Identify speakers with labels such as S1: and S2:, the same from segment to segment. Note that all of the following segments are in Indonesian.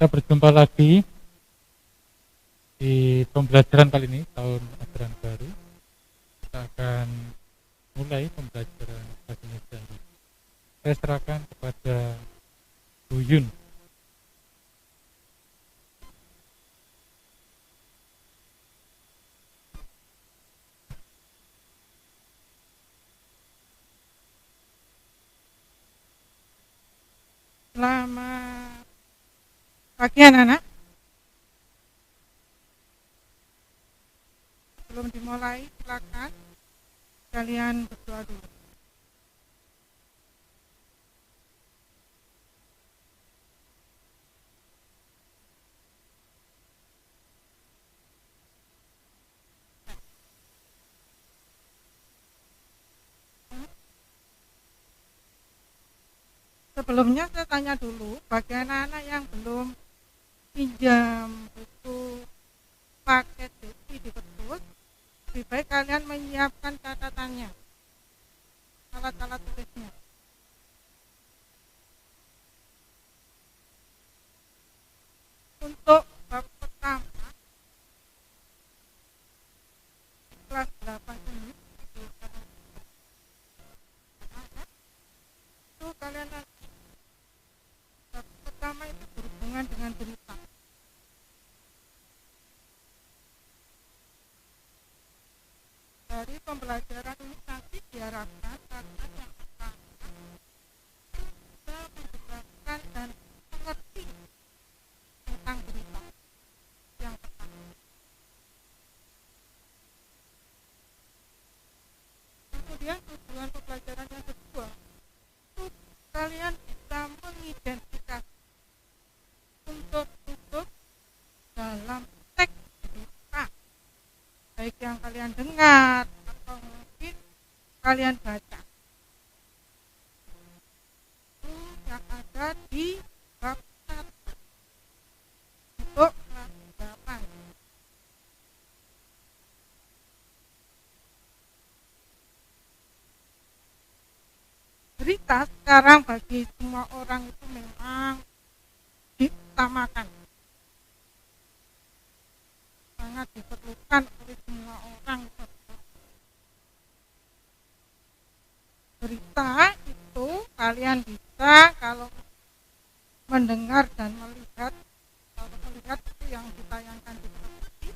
S1: Kita berjumpa lagi di pembelajaran kali ini, tahun ajaran baru. Kita akan mulai pembelajaran bahasa Indonesia. Saya serahkan kepada Bu Yun.
S2: Selamat pagi anak-anak. Sebelum dimulai, silakan kalian berdoa dulu. Sebelumnya saya tanya dulu, bagi anak-anak yang belum pinjam buku paket Desi di perpus, lebih baik kalian menyiapkan catatannya, alat-alat tulisnya. Untuk bab pertama, kelas 8 ini, itu kalian nanti, bab pertama itu berhubungan dengan berita. Dari pembelajaran ini nanti diharapkan karena yang pertama bisa menjelaskan dan mengerti tentang berita yang pertama. Kemudian tujuan pembelajaran yang kedua itu kalian bisa mengidentifikasi unsur-unsur dalam teks berita, baik yang kalian dengar atau mungkin kalian baca. Itu yang ada di bab 1 untuk kelas 8. Berita sekarang bagi semua orang itu memang diutamakan, sangat diperlukan oleh semua orang. Berita itu kalian bisa kalau mendengar dan melihat, kalau melihat itu yang ditayangkan di televisi,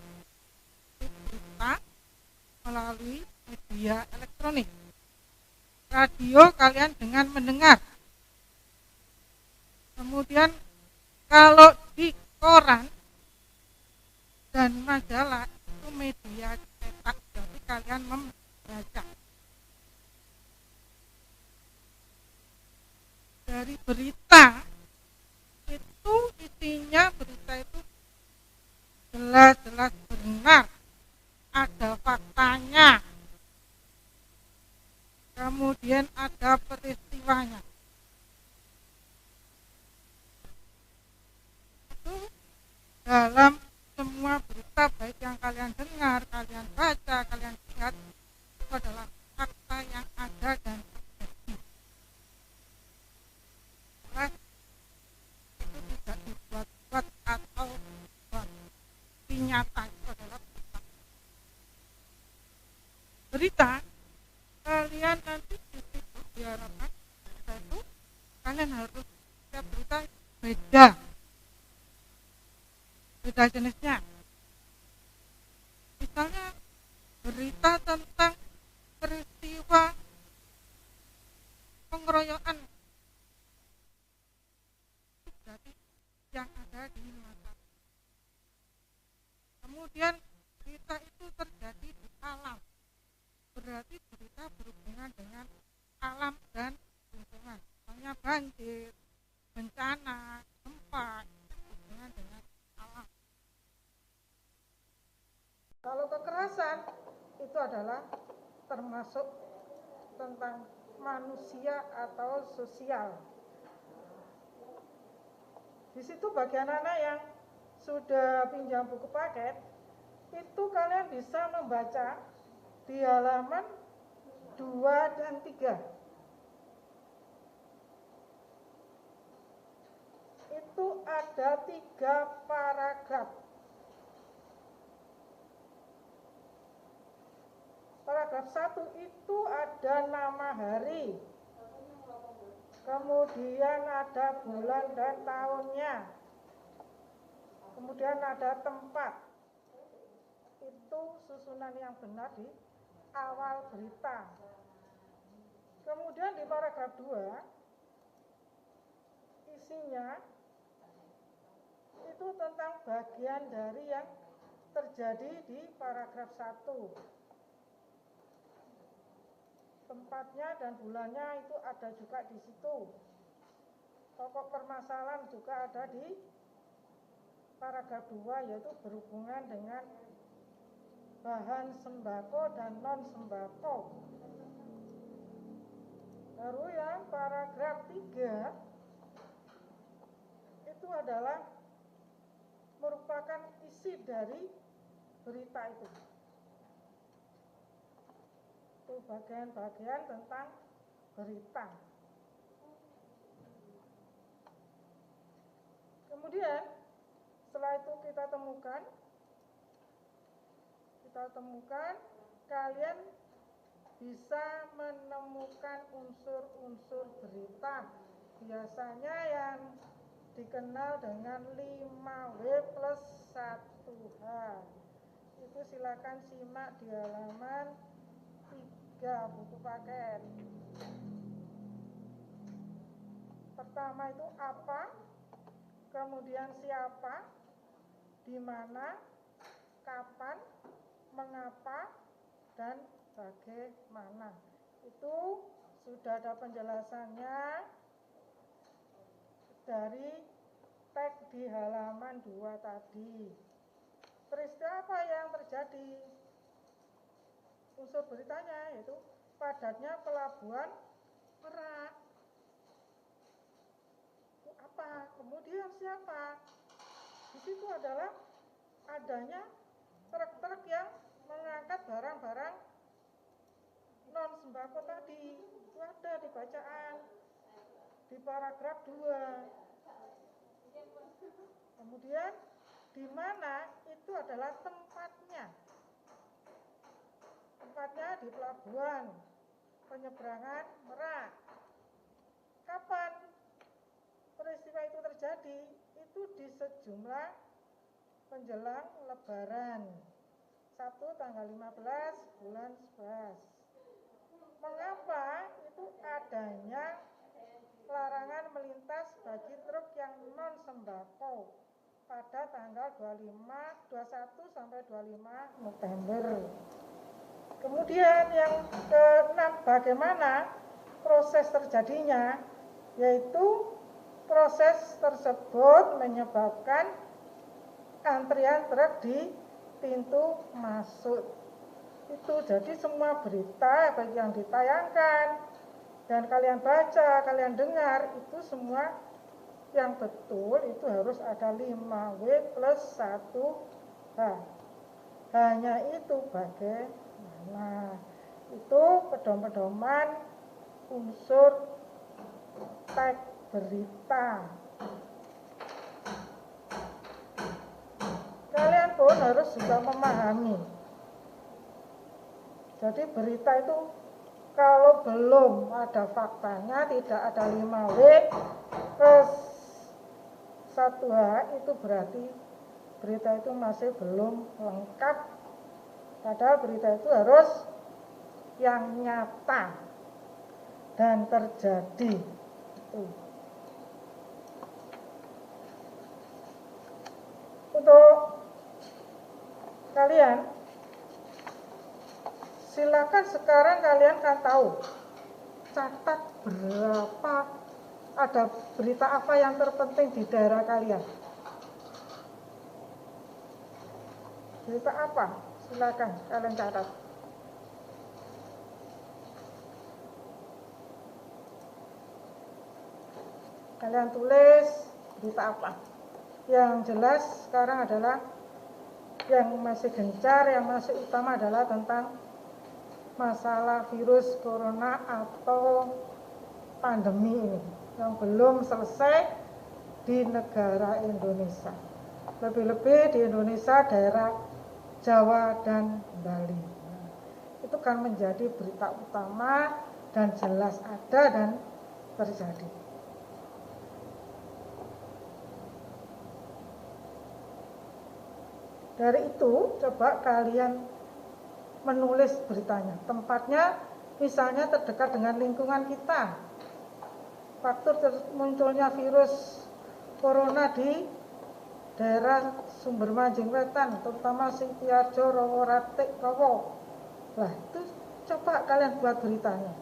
S2: itu berita melalui media elektronik. Radio kalian dengan mendengar. Kemudian kalau di koran dan majalah itu media cetak, jadi kalian membaca. Dari berita itu isinya, berita itu jelas-jelas benar, ada faktanya, kemudian ada peristiwanya. Itu dalam semua berita, baik yang kalian dengar, kalian baca, kalian lihat, itu adalah fakta yang ada dan terjadi. Itu tidak dibuat-buat atau nyata, itu adalah berita. Berita kalian nanti di situ diharapkan berita itu kalian harus setiap berita beda jenisnya. Misalnya berita tentang peristiwa pengeroyokan, jadi yang ada di masa. Kemudian berita itu terjadi di alam, berarti berita berhubungan dengan alam dan lingkungan. Misalnya banjir, bencana, gempa, itu berhubungan dengan alam. Kalau kekerasan itu adalah termasuk tentang manusia atau sosial. Di situ bagi anak-anak yang sudah pinjam buku paket, itu kalian bisa membaca di halaman 2 dan 3. Itu ada 3 paragraf. Paragraf 1 itu ada nama hari, kemudian ada bulan dan tahunnya, kemudian ada tempat. Itu susunan yang benar di awal berita. Kemudian di paragraf 2 isinya itu tentang bagian dari yang terjadi di paragraf 1. Tempatnya dan bulannya itu ada juga di situ. Pokok permasalahan juga ada di paragraf 2, yaitu berhubungan dengan bahan sembako dan non sembako. Baru yang paragraf 3 itu adalah merupakan isi dari berita itu. Itu bagian-bagian tentang berita. Kemudian setelah itu kita temukan kalian bisa menemukan unsur-unsur berita. Biasanya yang dikenal dengan 5W plus 1H. Itu silakan simak di halaman 3 buku paket. Pertama itu apa, kemudian siapa, di mana, kapan, mengapa, dan bagaimana. Itu sudah ada penjelasannya dari teks di halaman 2 tadi. Peristiwa apa yang terjadi? Unsur beritanya yaitu padatnya pelabuhan Merak. Itu apa? Kemudian siapa? Di situ adalah adanya truk-truk yang mengangkat barang-barang non sembako tadi. Itu ada di bacaan di paragraf 2. Kemudian di mana itu adalah tempatnya. Tempatnya di pelabuhan penyeberangan Merak. Kapan peristiwa itu terjadi? Itu di sejumlah menjelang Lebaran. Sabtu tanggal 15 bulan 11. Mengapa? Itu adanya larangan melintas bagi truk yang non sembako pada tanggal 21 sampai 25 November. Kemudian yang ke-6, bagaimana proses terjadinya, yaitu proses tersebut menyebabkan antrian truk di pintu masuk. Itu jadi semua berita baik yang ditayangkan dan kalian baca, kalian dengar, itu semua yang betul itu harus ada 5W plus 1H. Hanya itu bagaimana. Itu pedoman-pedoman unsur teks berita. Kalian pun harus juga memahami. Jadi berita itu kalau belum ada faktanya, tidak ada 5W plus 1H, itu berarti berita itu masih belum lengkap. Padahal berita itu harus yang nyata dan terjadi. Untuk kalian, silakan sekarang kalian kan tahu catat berapa, ada berita apa yang terpenting di daerah kalian. Berita apa? Silakan kalian catat. Kalian tulis berita apa. Yang jelas sekarang adalah yang masih gencar, yang masih utama adalah tentang masalah virus corona atau pandemi ini yang belum selesai di negara Indonesia. Lebih-lebih di Indonesia daerah Jawa dan Bali. Nah, itu kan menjadi berita utama dan jelas ada dan terjadi. Dari itu coba kalian menulis beritanya. Tempatnya misalnya terdekat dengan lingkungan kita. Faktor munculnya virus corona di daerah Sumber Majing Wetan, terutama Singkiarjo, Rowo, Ratik, Rowo. Nah, itu coba kalian buat beritanya.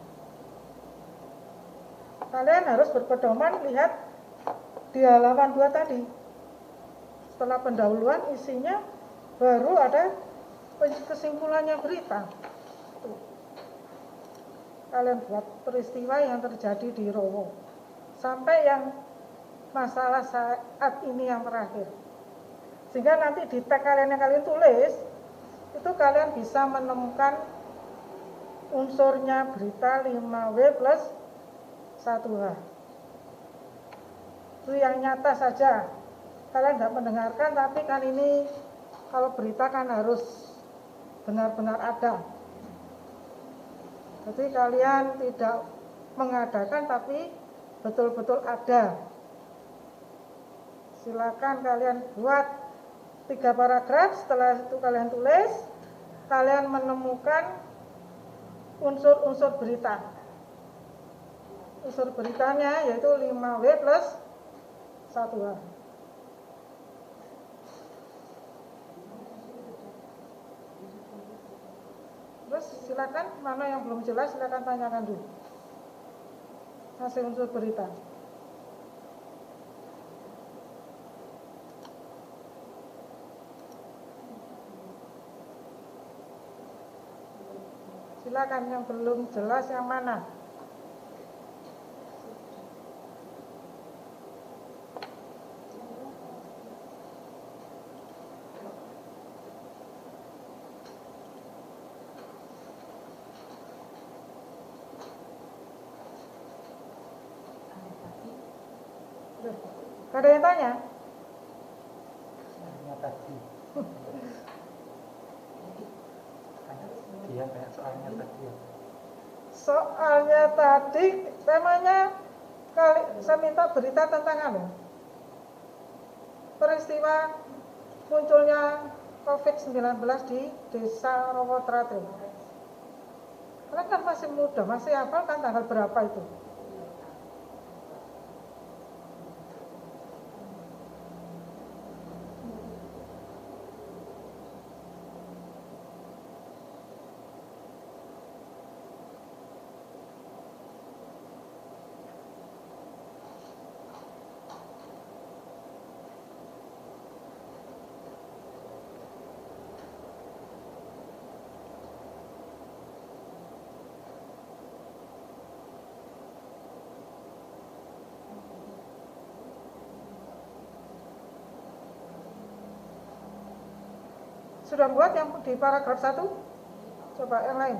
S2: Kalian harus berpedoman lihat di halaman 2 tadi. Setelah pendahuluan isinya baru ada kesimpulannya berita. Tuh. Kalian buat peristiwa yang terjadi di Rowo sampai yang masalah saat ini yang terakhir. Sehingga nanti di tag kalian yang kalian tulis itu kalian bisa menemukan unsurnya berita 5W plus 1H. Itu yang nyata saja. Kalian tidak mendengarkan, tapi kan ini kalau berita kan harus benar-benar ada. Jadi kalian tidak mengadakan tapi betul-betul ada. Silakan kalian buat 3 paragraf. Setelah itu kalian tulis, kalian menemukan unsur-unsur berita. Unsur beritanya yaitu 5W plus 1H. Terus silakan, mana yang belum jelas silakan tanyakan dulu. Hasil unsur berita. Silakan yang belum jelas yang mana? Gak ada yang tanya?
S3: Tadi. Dia kayak soalnya tadi.
S2: Soalnya tadi temanya saya minta berita tentang apa? Peristiwa munculnya COVID-19 di Desa Rowotrate. Kalian kan masih muda, masih hafal kan tanggal berapa itu? Sudah buat yang di paragraf 1? Coba yang lain.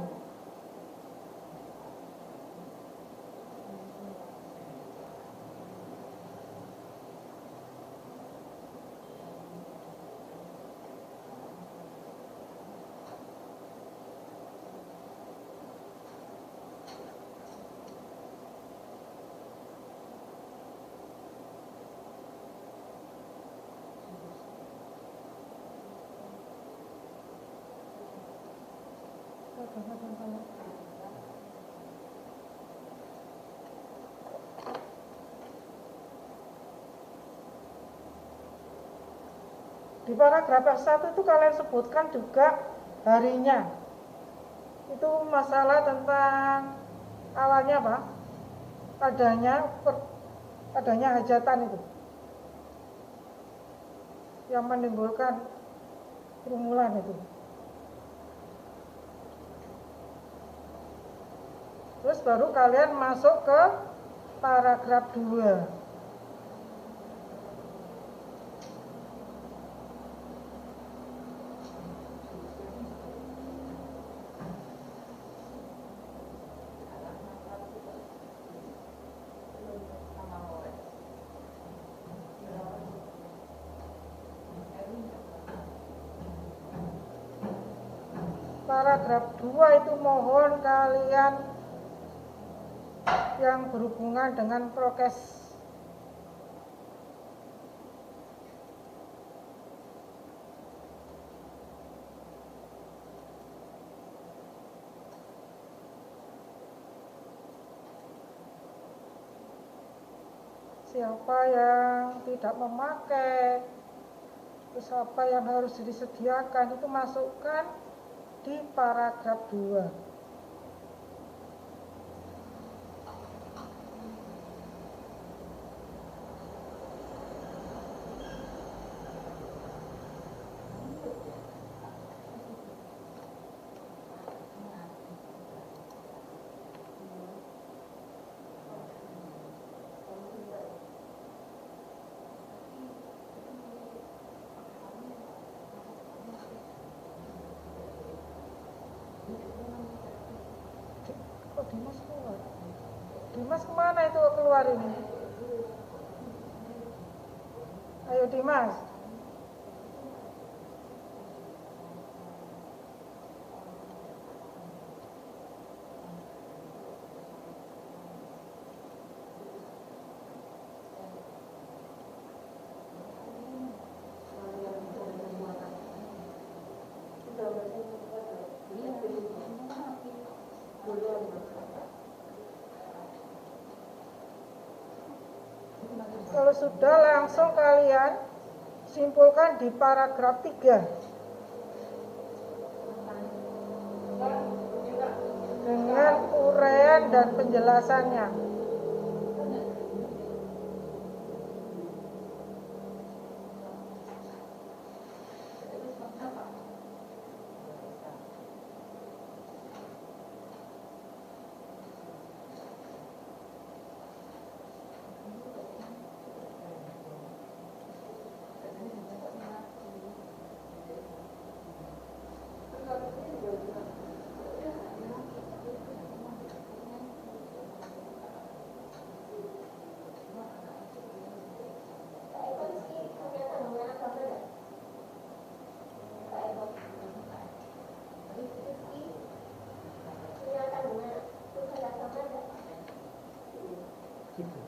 S2: Di paragraf 1 itu kalian sebutkan juga harinya. Itu masalah tentang awalnya apa? Adanya hajatan itu yang menimbulkan kerumunan itu. Terus baru kalian masuk ke paragraf 2. paragraf 2 itu mohon kalian yang berhubungan dengan prokes. Siapa yang tidak memakai, terus apa yang harus disediakan itu masukkan di paragraf 2. Kok Dimas keluar? Dimas kemana itu keluar ini? Ayo Dimas. Kalau sudah, langsung kalian simpulkan di paragraf 3 dengan uraian dan penjelasannya.
S3: Gitu.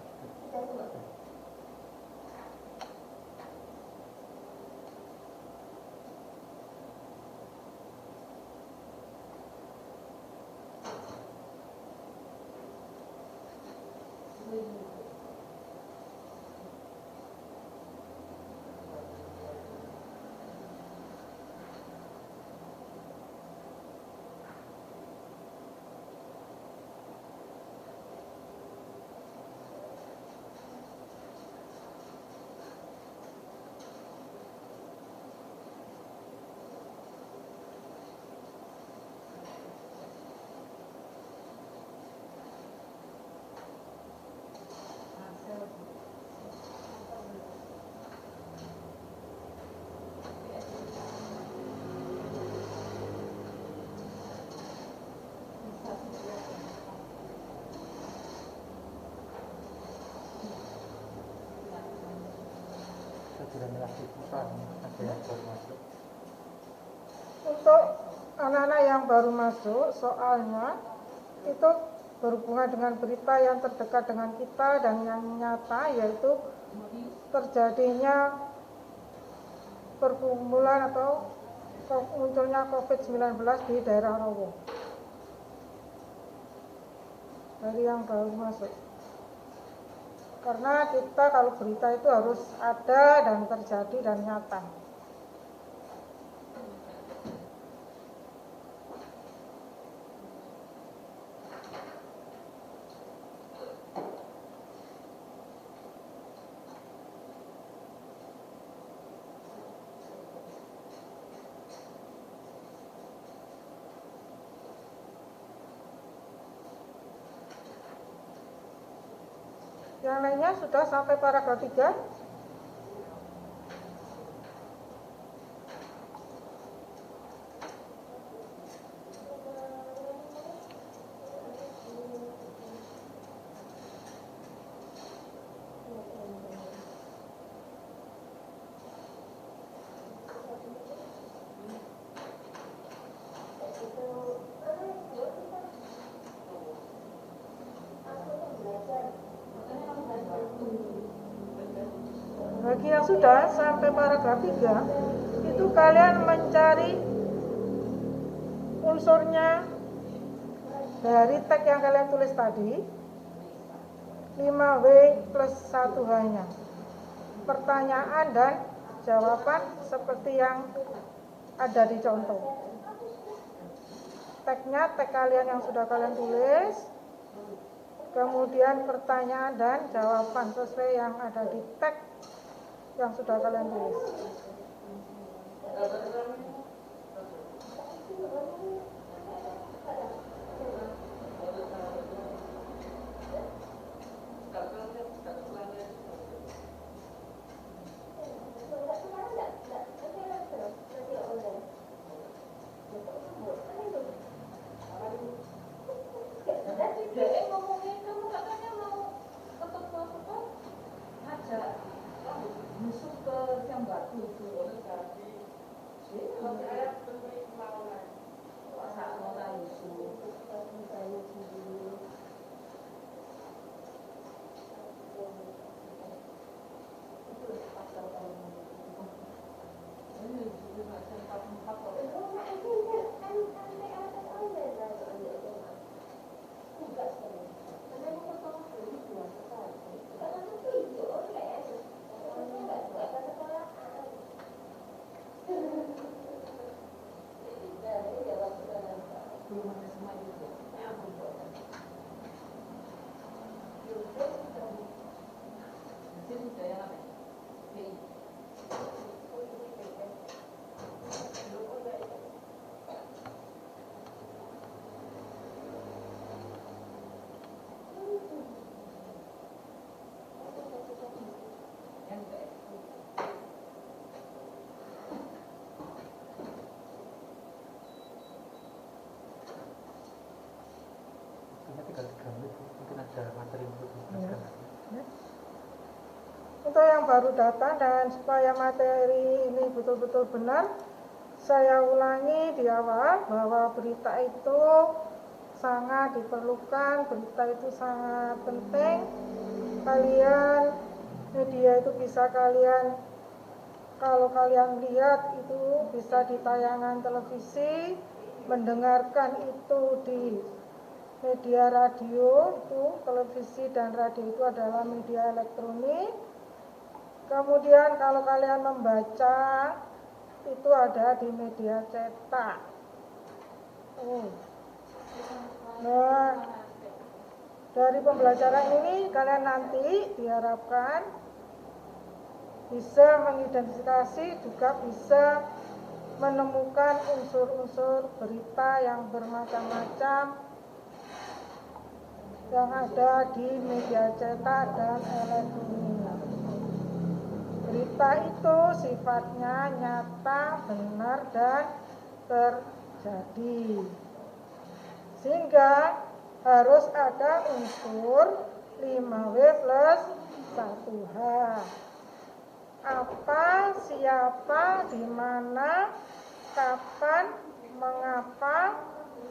S3: Sudah melakukan ada yang baru masuk.
S2: Untuk anak-anak yang baru masuk, soalnya itu berhubungan dengan berita yang terdekat dengan kita dan yang nyata, yaitu terjadinya pergumulan atau munculnya COVID-19 di daerah Rowo. Dari yang baru masuk. Karena kita kalau berita itu harus ada dan terjadi dan nyata. Yang lainnya sudah sampai paragraf 3. Bagi yang sudah sampai paragraf 3, itu kalian mencari unsurnya dari teks yang kalian tulis tadi, 5W plus 1H-nya. Pertanyaan dan jawaban seperti yang ada di contoh. Teksnya, teks kalian yang sudah kalian tulis, kemudian pertanyaan dan jawaban sesuai yang ada di teks yang sudah kalian tulis.
S3: Tinggal 3 menit, mungkin ada materi untuk dijelaskan.
S2: Untuk yang baru datang dan supaya materi ini betul-betul benar, saya ulangi di awal bahwa berita itu sangat diperlukan, berita itu sangat penting. Kalian, media itu bisa kalian, kalau kalian lihat itu bisa di tayangan televisi, mendengarkan itu di media radio, itu televisi dan radio itu adalah media elektronik. Kemudian kalau kalian membaca itu ada di media cetak. Nah, dari pembelajaran ini kalian nanti diharapkan bisa mengidentifikasi, juga bisa menemukan unsur-unsur berita yang bermacam-macam yang ada di media cetak dan elektronik. Berita itu sifatnya nyata, benar, dan terjadi. Sehingga harus ada unsur 5W plus 1H. Apa, siapa, di mana, kapan, mengapa,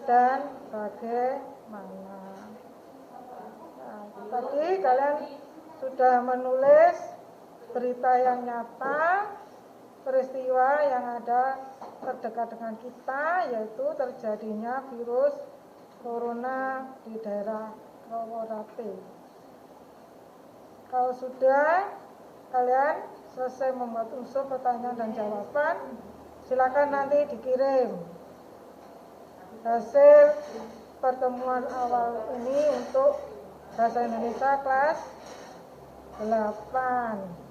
S2: dan bagaimana. Tadi kalian sudah menulis berita yang nyata, peristiwa yang ada terdekat dengan kita, yaitu terjadinya virus corona di daerah Roworate. Kalau sudah kalian selesai membuat unsur pertanyaan dan jawaban, silakan nanti dikirim hasil pertemuan awal ini untuk Bahasa Indonesia kelas 8.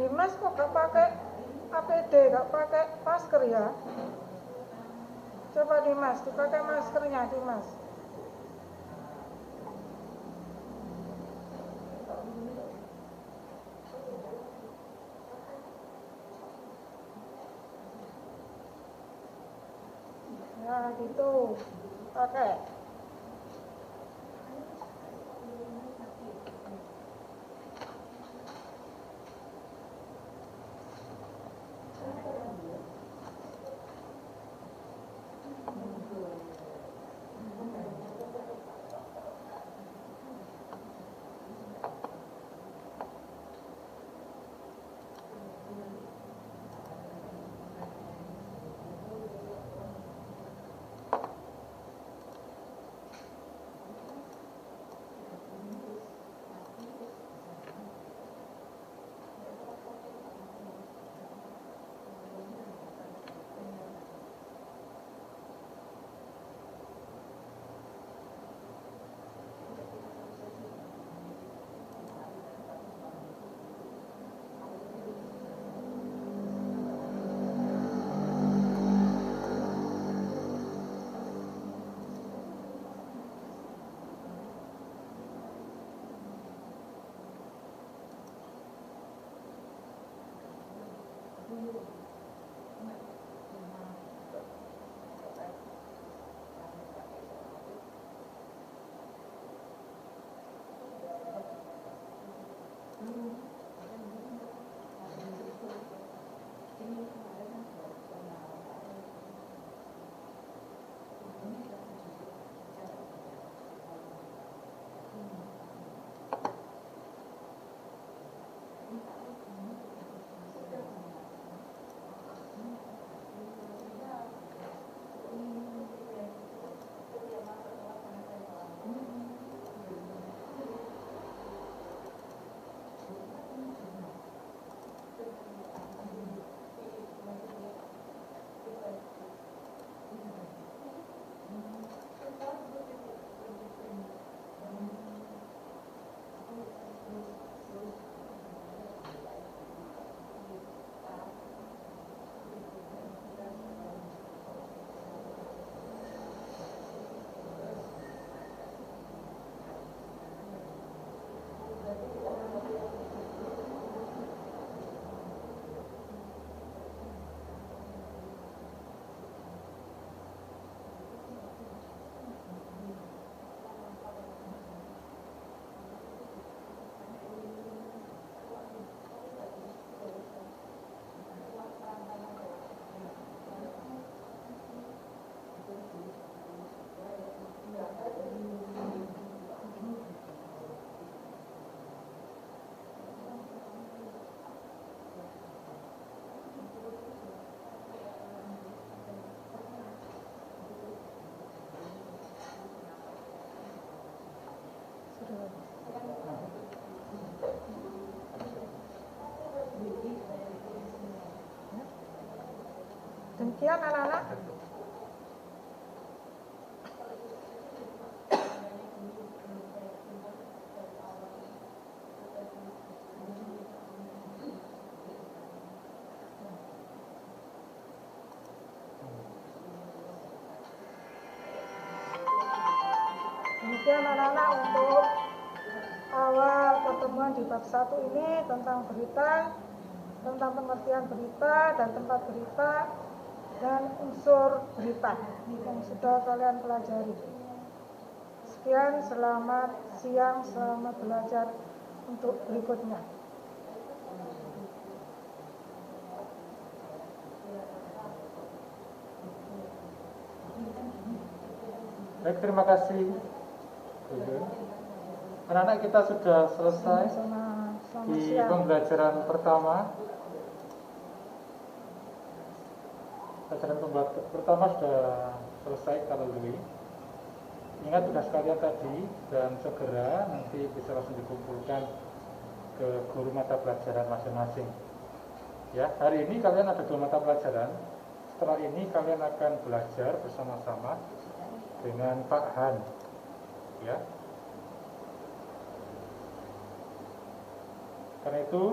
S2: Dimas kok gak pakai APD, gak pakai masker ya? Coba Dimas, dipakai maskernya Dimas. Nah gitu, pakai. Demikian anak-anak. Demikian anak-anak untuk awal pertemuan di bab 1 ini tentang berita, tentang pengertian berita dan tempat berita dan unsur berita yang sudah kalian pelajari. Sekian, selamat siang, selamat belajar untuk berikutnya.
S3: Baik, terima kasih. Anak-anak, kita sudah selesai di pembelajaran pertama. Pembelajaran pertama sudah selesai kalau Lui. Ingat tugas kalian tadi dan segera nanti bisa langsung dikumpulkan ke guru mata pelajaran masing-masing. Ya, hari ini kalian ada 2 mata pelajaran. Setelah ini kalian akan belajar bersama-sama dengan Pak Han. Ya. Karena itu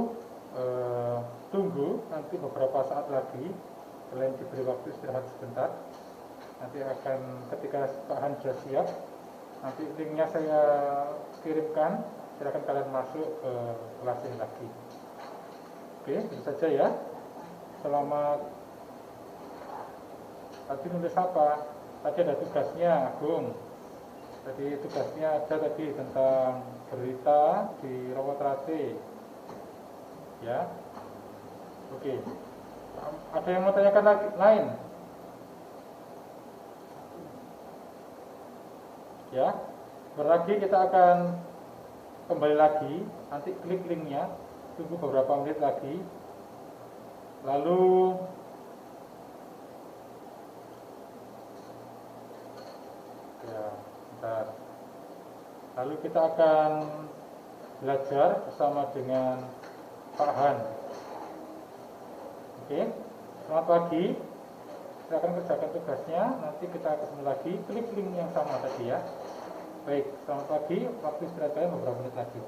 S3: tunggu nanti beberapa saat lagi, selain diberi waktu istirahat sebentar. Nanti akan ketika Pak Han sudah siap, nanti linknya saya kirimkan, silakan kalian masuk ke kelas ini lagi. Oke, itu saja ya. Selamat. Tadi nulis apa? Tadi ada tugasnya, Agung. Tadi tugasnya ada tadi tentang berita di Rawatrate. Ya. Oke. Ada yang mau tanyakan lagi lain? Ya. Berarti kita akan kembali lagi, nanti klik linknya, tunggu beberapa menit lagi. Lalu ya, bentar. Lalu kita akan belajar bersama dengan Pak Han. Oke, selamat pagi. Silakan kerjakan tugasnya. Nanti kita ketemu lagi. Klik link yang sama tadi ya. Baik, selamat pagi. Waktu istirahat kalian beberapa menit lagi.